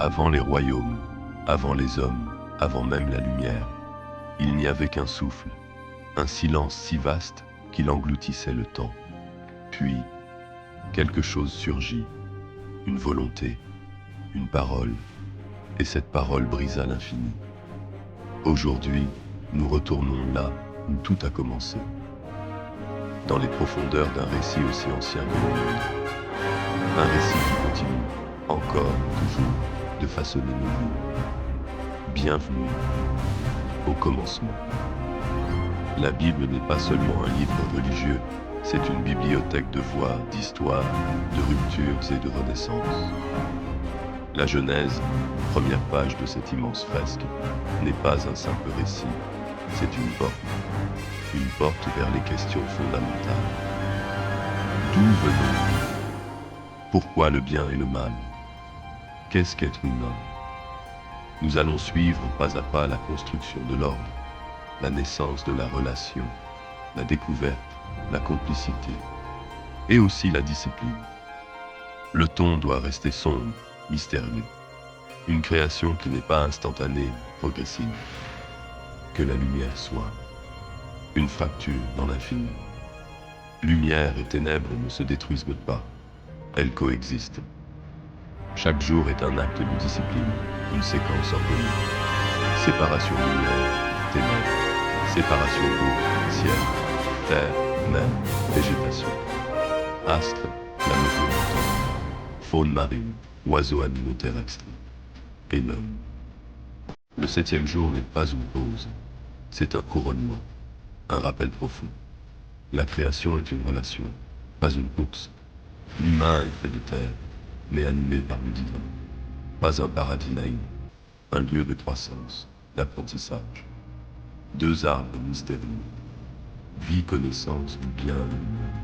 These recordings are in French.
Avant les royaumes, avant les hommes, avant même la lumière, il n'y avait qu'un souffle, un silence si vaste qu'il engloutissait le temps. Puis, quelque chose surgit, une volonté, une parole, et cette parole brisa l'infini. Aujourd'hui, nous retournons là où tout a commencé, dans les profondeurs d'un récit aussi ancien que le monde. Un récit qui continue, encore, toujours, de façonner nos vies. Bienvenue au commencement. La Bible n'est pas seulement un livre religieux, c'est une bibliothèque de voix, d'histoires, de ruptures et de renaissances. La Genèse, première page de cette immense fresque, n'est pas un simple récit, c'est une porte vers les questions fondamentales. D'où venons-nous? Pourquoi le bien et le mal? Qu'est-ce qu'être humain? Nous allons suivre pas à pas la construction de l'ordre, la naissance de la relation, la découverte, la complicité, et aussi la discipline. Le ton doit rester sombre, mystérieux. Une création qui n'est pas instantanée, progressive. Que la lumière soit. Une fracture dans l'infini. Lumière et ténèbres ne se détruisent pas. Elles coexistent. Chaque jour est un acte de discipline, une séquence ordonnée. Séparation lumière, ténèbres. Séparation eau, ciel, terre, mer, végétation. Astre, la mesure du temps. Faune marine, oiseaux animaux terrestres. Et l'homme. Le 7e jour n'est pas une pause, c'est un couronnement, un rappel profond. La création est une relation, pas une course. L'humain est fait de terre, mais animé par le divin. Pas un paradis naïf, un lieu de croissance, d'apprentissage. Deux arbres mystérieux. Vie, connaissance, bien le mal.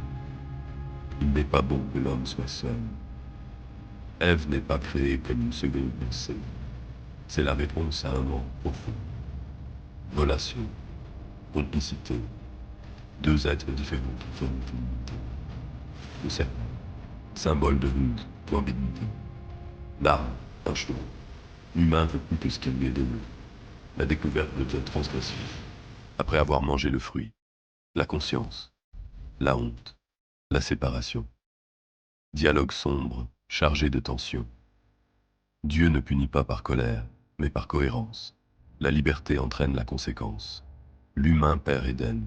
Il n'est pas bon que l'homme soit seul. Ève n'est pas créée comme une seconde pensée. C'est la réponse à un manque profond. Relation, complicité, deux êtres différents qui forment une unité. Le serpent, symbole de lutte, d'ambiguïté. L'arbre, un chemin. L'humain veut plus que ce qu'il lui est donné. La découverte de cette transgression. Après avoir mangé le fruit, la conscience, la honte, la séparation. Dialogue sombre, chargé de tension. Dieu ne punit pas par colère, mais par cohérence. La liberté entraîne la conséquence. L'humain perd Éden,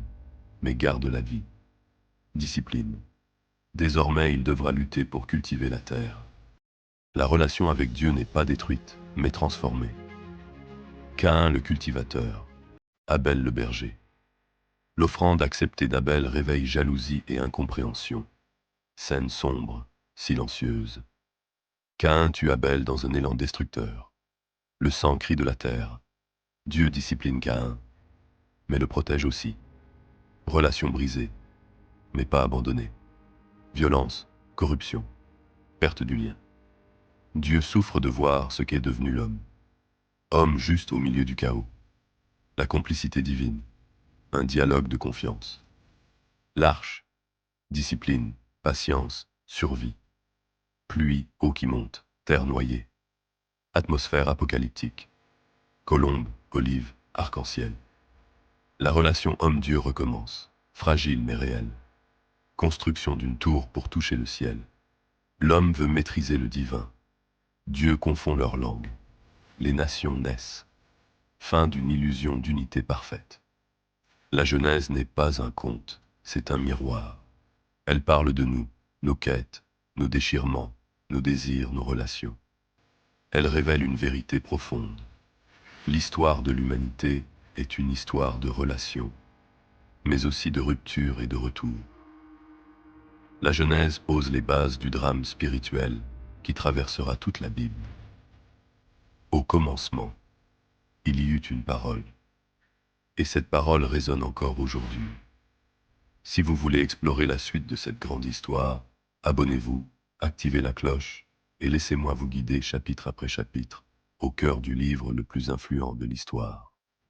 mais garde la vie. Discipline. Désormais, il devra lutter pour cultiver la terre. La relation avec Dieu n'est pas détruite, mais transformée. Caïn le cultivateur, Abel le berger. L'offrande acceptée d'Abel réveille jalousie et incompréhension. Scène sombre, silencieuse. Caïn tue Abel dans un élan destructeur. Le sang crie de la terre. Dieu discipline Caïn, mais le protège aussi. Relation brisée, mais pas abandonnée. Violence, corruption, perte du lien. Dieu souffre de voir ce qu'est devenu l'homme. Homme juste au milieu du chaos. La complicité divine, un dialogue de confiance. L'arche, discipline, patience, survie. Pluie, eau qui monte, terre noyée. Atmosphère apocalyptique. Colombe, olive, arc-en-ciel. La relation homme-dieu recommence, fragile mais réelle. Construction d'une tour pour toucher le ciel. L'homme veut maîtriser le divin. Dieu confond leurs langues. Les nations naissent. Fin d'une illusion d'unité parfaite. La Genèse n'est pas un conte, c'est un miroir. Elle parle de nous, nos quêtes, nos déchirements, nos désirs, nos relations. Elle révèle une vérité profonde. L'histoire de l'humanité est une histoire de relations, mais aussi de rupture et de retour. La Genèse pose les bases du drame spirituel qui traversera toute la Bible. Au commencement, il y eut une parole. Et cette parole résonne encore aujourd'hui. Si vous voulez explorer la suite de cette grande histoire, abonnez-vous, activez la cloche, et laissez-moi vous guider chapitre après chapitre, au cœur du livre le plus influent de l'histoire.